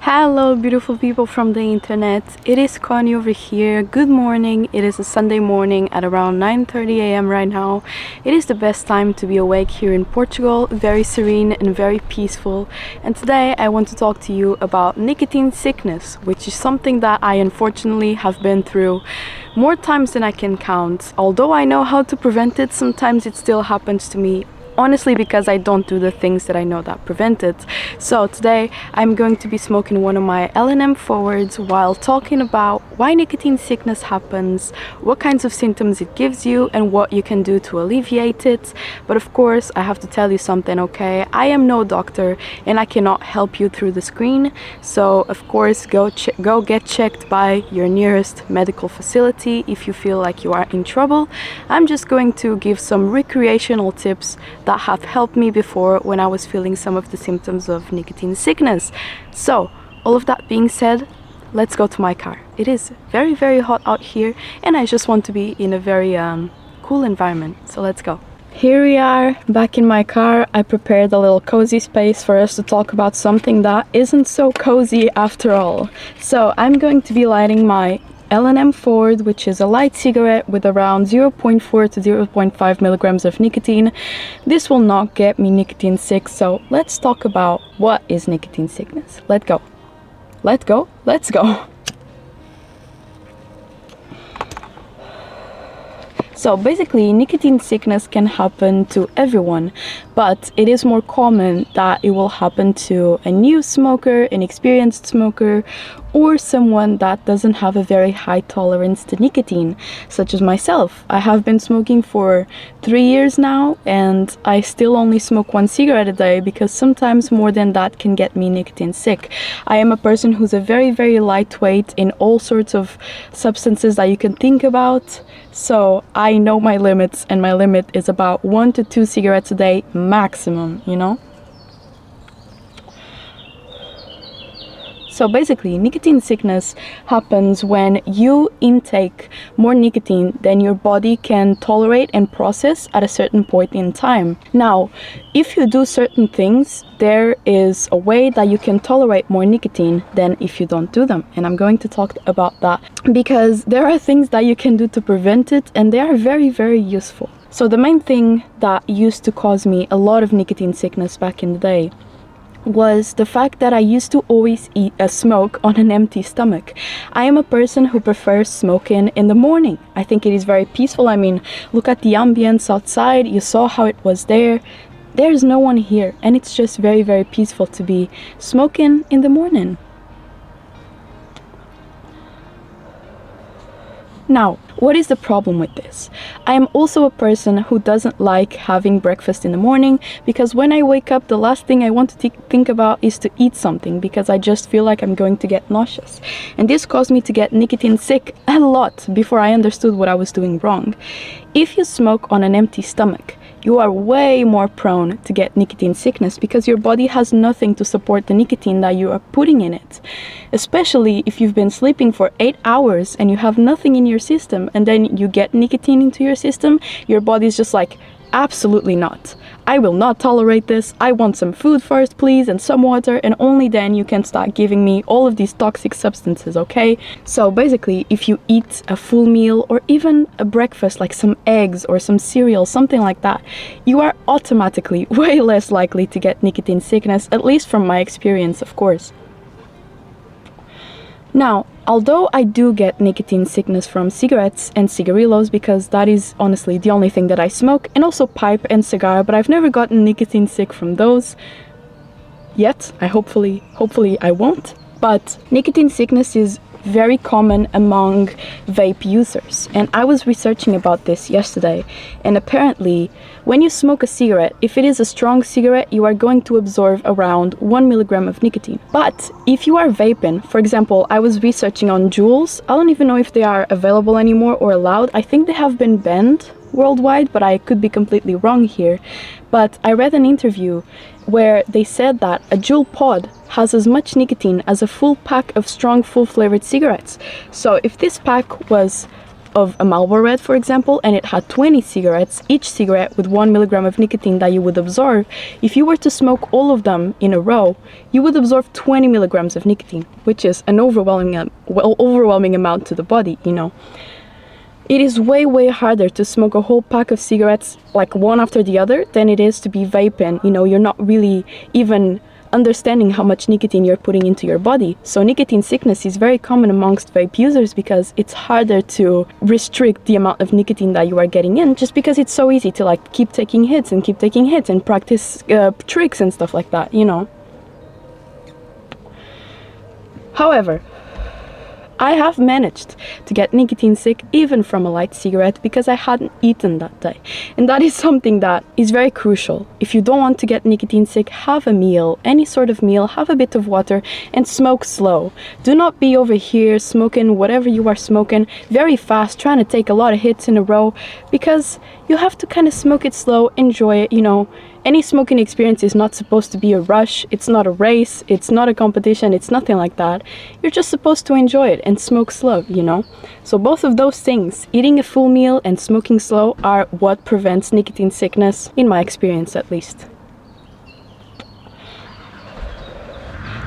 Hello, beautiful people from the internet. It is Connie over here. Good morning. It is a Sunday morning at around 9:30 a.m. right now. It is the best time to be awake here in Portugal, very serene and very peaceful. And today I want to talk to you about nicotine sickness, which is something that I unfortunately have been through more times than I can count. Although I know how to prevent it, sometimes it still happens to me. Honestly, because I don't do the things that I know that prevent it. So today I'm going to be smoking one of my L&M forwards while talking about why nicotine sickness happens, what kinds of symptoms it gives you, and what you can do to alleviate it. But of course, I have to tell you something, okay? I am no doctor and I cannot help you through the screen. So of course, go get checked by your nearest medical facility if you feel like you are in trouble. I'm just going to give some recreational tips that have helped me before when I was feeling some of the symptoms of nicotine sickness. So, all of that being said, let's go to my car. It is very, very hot out here and I just want to be in a very cool environment. So let's go. Here we are, back in my car. I prepared a little cozy space for us to talk about something that isn't so cozy after all. So, I'm going to be lighting my L&M Forward, which is a light cigarette with around 0.4 to 0.5 milligrams of nicotine. This will not get me nicotine sick, so let's talk about what is nicotine sickness. Let's go. So basically, nicotine sickness can happen to everyone, but it is more common that it will happen to a new smoker, an experienced smoker, or someone that doesn't have a very high tolerance to nicotine, such as myself. I have been smoking for 3 years now, and I still only smoke 1 cigarette a day because sometimes more than that can get me nicotine sick. I am a person who's a very, very lightweight in all sorts of substances that you can think about. So I know my limits, and my limit is about 1 to 2 cigarettes a day maximum, you know? So basically, nicotine sickness happens when you intake more nicotine than your body can tolerate and process at a certain point in time. Now, if you do certain things, there is a way that you can tolerate more nicotine than if you don't do them. And I'm going to talk about that because there are things that you can do to prevent it, and they are very, very useful. So the main thing that used to cause me a lot of nicotine sickness back in the day was the fact that I used to always smoke on an empty stomach. I am a person who prefers smoking in the morning. I think it is very peaceful. I mean, look at the ambience outside. You saw how it was there. There's no one here, and it's just very, very peaceful to be smoking in the morning. Now, what is the problem with this? I am also a person who doesn't like having breakfast in the morning because when I wake up, the last thing I want to think about is to eat something because I just feel like I'm going to get nauseous. And this caused me to get nicotine sick a lot before I understood what I was doing wrong. If you smoke on an empty stomach, you are way more prone to get nicotine sickness because your body has nothing to support the nicotine that you are putting in it. Especially if you've been sleeping for 8 hours and you have nothing in your system and then you get nicotine into your system, your body's just like, absolutely not. I will not tolerate this. I want some food first, please, and some water, and only then you can start giving me all of these toxic substances, okay? So basically, if you eat a full meal or even a breakfast, like some eggs or some cereal, something like that, you are automatically way less likely to get nicotine sickness, at least from my experience, of course. Now, although I do get nicotine sickness from cigarettes and cigarillos because that is honestly the only thing that I smoke, and also pipe and cigar, but I've never gotten nicotine sick from those yet. Hopefully I won't. But nicotine sickness is very common among vape users, and I was researching about this yesterday, and apparently when you smoke a cigarette, if it is a strong cigarette, you are going to absorb around 1 milligram of nicotine. But if you are vaping, for example, I was researching on Juuls. I don't even know if they are available anymore or allowed. I think they have been banned worldwide, but I could be completely wrong here. But I read an interview where they said that a Juul pod has as much nicotine as a full pack of strong, full-flavored cigarettes. So if this pack was of a Marlboro Red, for example, and it had 20 cigarettes, each cigarette with 1 milligram of nicotine that you would absorb, if you were to smoke all of them in a row, you would absorb 20 milligrams of nicotine, which is an overwhelming amount to the body, you know. It is way harder to smoke a whole pack of cigarettes like one after the other than it is to be vaping. You know, you're not really even understanding how much nicotine you're putting into your body. So nicotine sickness is very common amongst vape users because it's harder to restrict the amount of nicotine that you are getting in, just because it's so easy to like keep taking hits and practice tricks and stuff like that, you know. However, I have managed to get nicotine sick even from a light cigarette because I hadn't eaten that day. And that is something that is very crucial. If you don't want to get nicotine sick, have a meal, any sort of meal, have a bit of water, and smoke slow. Do not be over here smoking whatever you are smoking very fast, trying to take a lot of hits in a row, because you have to kind of smoke it slow, enjoy it, you know. Any smoking experience is not supposed to be a rush, it's not a race, it's not a competition, it's nothing like that. You're just supposed to enjoy it and smoke slow, you know? So both of those things, eating a full meal and smoking slow, are what prevents nicotine sickness, in my experience at least.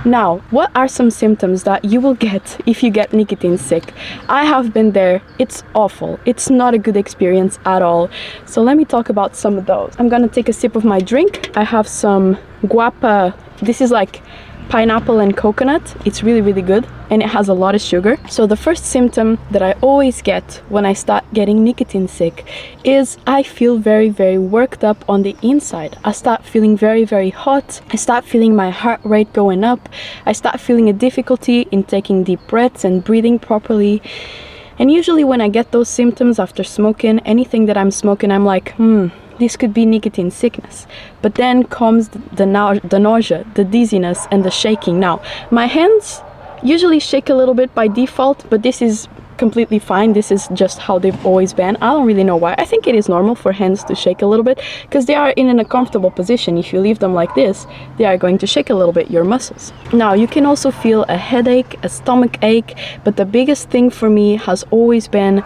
Now, what are some symptoms that you will get if you get nicotine sick? I have been there. It's awful. It's not a good experience at all. So let me talk about some of those. I'm gonna take a sip of my drink. I have some guapa. This is like pineapple and coconut. It's really good, and it has a lot of sugar. So the first symptom that I always get when I start getting nicotine sick is I feel very worked up on the inside. I start feeling very hot. I start feeling my heart rate going up. I start feeling a difficulty in taking deep breaths and breathing properly. And usually when I get those symptoms after smoking anything that I'm smoking, I'm like, this could be nicotine sickness. But then comes the nausea, the dizziness, and the shaking. Now, my hands usually shake a little bit by default, but this is completely fine. This is just how they've always been. I don't really know why. I think it is normal for hands to shake a little bit because they are in an uncomfortable position. If you leave them like this, they are going to shake a little bit your muscles. Now, you can also feel a headache, a stomach ache, but the biggest thing for me has always been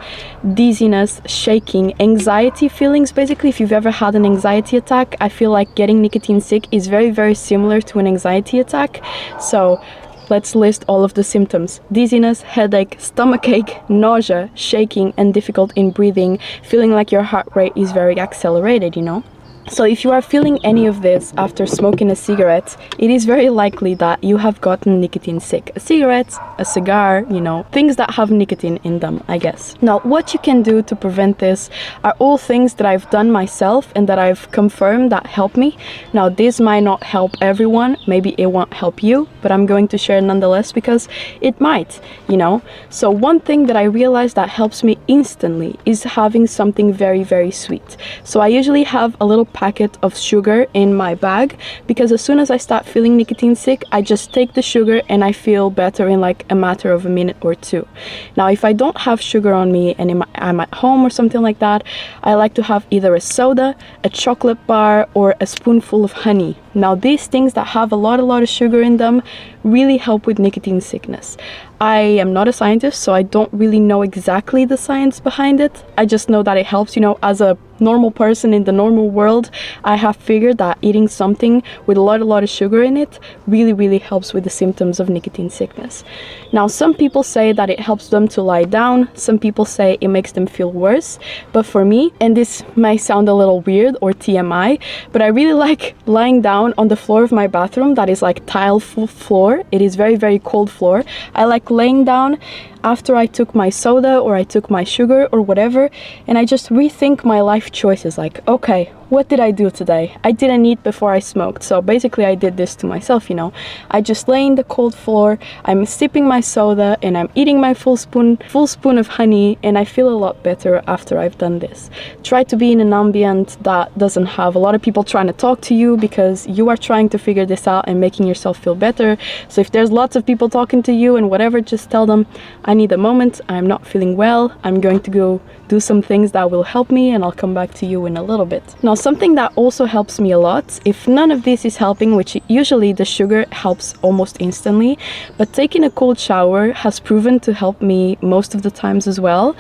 dizziness, shaking, anxiety feelings. Basically, if you've ever had an anxiety attack, I feel like getting nicotine sick is very similar to an anxiety attack. So let's list all of the symptoms: dizziness, headache, stomachache, nausea, shaking, and difficult in breathing, feeling like your heart rate is very accelerated, you know? So if you are feeling any of this after smoking a cigarette, it is very likely that you have gotten nicotine sick. A cigarette, a cigar, you know, things that have nicotine in them, I guess. Now, what you can do to prevent this are all things that I've done myself and that I've confirmed that help me. Now, this might not help everyone, maybe it won't help you, but I'm going to share nonetheless because it might, you know. So one thing that I realized that helps me instantly is having something very sweet. So I usually have a little packet of sugar in my bag because as soon as I start feeling nicotine sick, I just take the sugar and I feel better in like a matter of a minute or two. Now, if I don't have sugar on me and I'm at home or something like that, I like to have either a soda, a chocolate bar, or a spoonful of honey. Now, these things that have a lot of sugar in them really help with nicotine sickness. I am not a scientist, so I don't really know exactly the science behind it. I just know that it helps, you know, as a normal person in the normal world. I have figured that eating something with a lot of sugar in it really helps with the symptoms of nicotine sickness. Now, some people say that it helps them to lie down. Some people say it makes them feel worse. But for me, and this might sound a little weird or TMI, but I really like lying down on the floor of my bathroom that is like tile floor. It is very cold floor. I like laying down after I took my soda or I took my sugar or whatever, and I just rethink my life choices, like, okay, what did I do today? I didn't eat before I smoked, so basically I did this to myself, you know. I just lay in the cold floor, I'm sipping my soda, and I'm eating my full spoon of honey, and I feel a lot better after I've done this. Try to be in an ambient that doesn't have a lot of people trying to talk to you because you are trying to figure this out and making yourself feel better. So if there's lots of people talking to you and whatever, just tell them, I need a moment, I'm not feeling well, I'm going to go do some things that will help me, and I'll come back to you in a little bit. Now, something that also helps me a lot, if none of this is helping, which usually the sugar helps almost instantly, but taking a cold shower has proven to help me most of the times as well.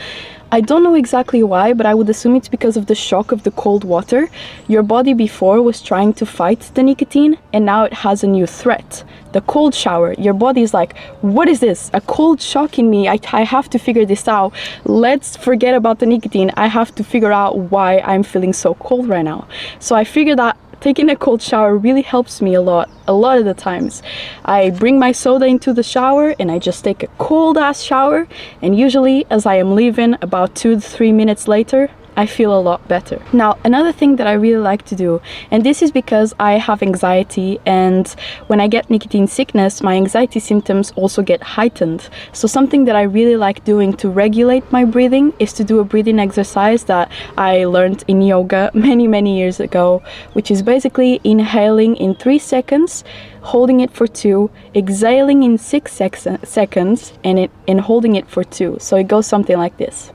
I don't know exactly why, but I would assume it's because of the shock of the cold water. Your body before was trying to fight the nicotine, and now it has a new threat. The cold shower. Your body is like, what is this? A cold shock in me. I have to figure this out. Let's forget about the nicotine. I have to figure out why I'm feeling so cold right now. So I figured that taking a cold shower really helps me a lot of the times. I bring my soda into the shower and I just take a cold ass shower, and usually as I am leaving about 2 to 3 minutes later, I feel a lot better. Now, another thing that I really like to do, and this is because I have anxiety, and when I get nicotine sickness, my anxiety symptoms also get heightened. So something that I really like doing to regulate my breathing is to do a breathing exercise that I learned in yoga many years ago, which is basically inhaling in 3 seconds, holding it for 2, exhaling in 6 seconds, and holding it for 2. So it goes something like this.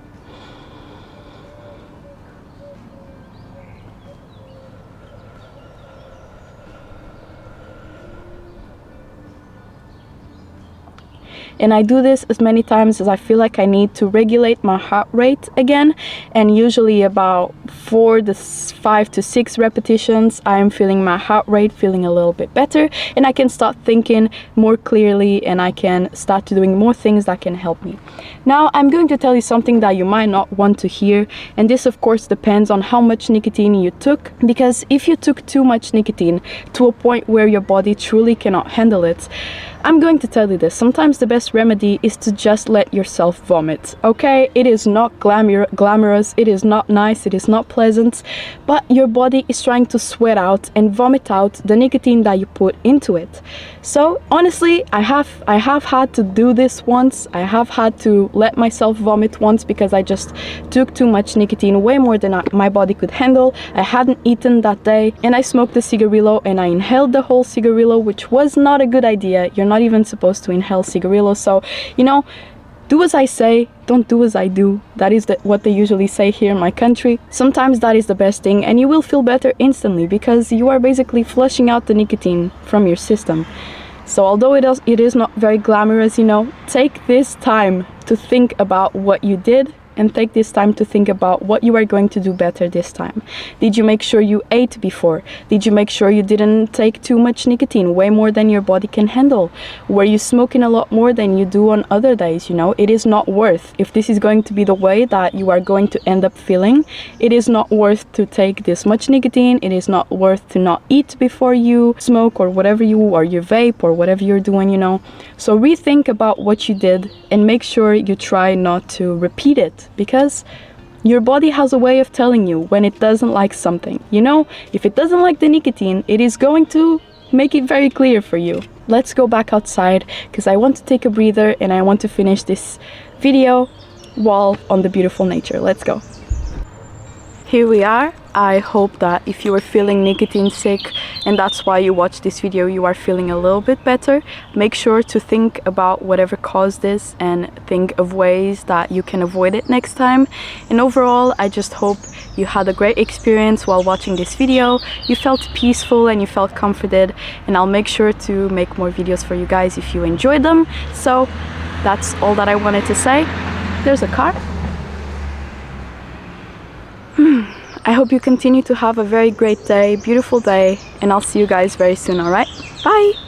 And I do this as many times as I feel like I need to regulate my heart rate again, and usually about 5 to 6 repetitions I'm feeling my heart rate feeling a little bit better, and I can start thinking more clearly, and I can start doing more things that can help me. Now I'm going to tell you something that you might not want to hear, and this of course depends on how much nicotine you took, because if you took too much nicotine to a point where your body truly cannot handle it, I'm going to tell you this. Sometimes the best remedy is to just let yourself vomit, okay? It is not glamorous, it is not nice, it is not pleasant, but your body is trying to sweat out and vomit out the nicotine that you put into it. So honestly, I have had to do this once. I have had to let myself vomit once because I just took too much nicotine, way more than my body could handle. I hadn't eaten that day, and I smoked a cigarillo, and I inhaled the whole cigarillo, which was not a good idea. You're not even supposed to inhale cigarillo. So, you know, do as I say, don't do as I do. That is what they usually say here in my country. Sometimes that is the best thing, and you will feel better instantly because you are basically flushing out the nicotine from your system. So although it is not very glamorous, you know, take this time to think about what you did, and take this time to think about what you are going to do better this time. Did you make sure you ate before? Did you make sure you didn't take too much nicotine, way more than your body can handle? Were you smoking a lot more than you do on other days? You know, it is not worth, if this is going to be the way that you are going to end up feeling, it is not worth to take this much nicotine. It is not worth to not eat before you smoke, or whatever or you vape, or whatever you're doing, you know. So rethink about what you did and make sure you try not to repeat it, because your body has a way of telling you when it doesn't like something. You know, if it doesn't like the nicotine, it is going to make it very clear for you. Let's go back outside because I want to take a breather and I want to finish this video while on the beautiful nature. Let's go. Here we are. I hope that if you are feeling nicotine sick and that's why you watch this video, you are feeling a little bit better. Make sure to think about whatever caused this and think of ways that you can avoid it next time. And overall, I just hope you had a great experience while watching this video. You felt peaceful and you felt comforted, and I'll make sure to make more videos for you guys if you enjoyed them. So that's all that I wanted to say. There's a car. I hope you continue to have a very great day, beautiful day, and I'll see you guys very soon, alright? Bye!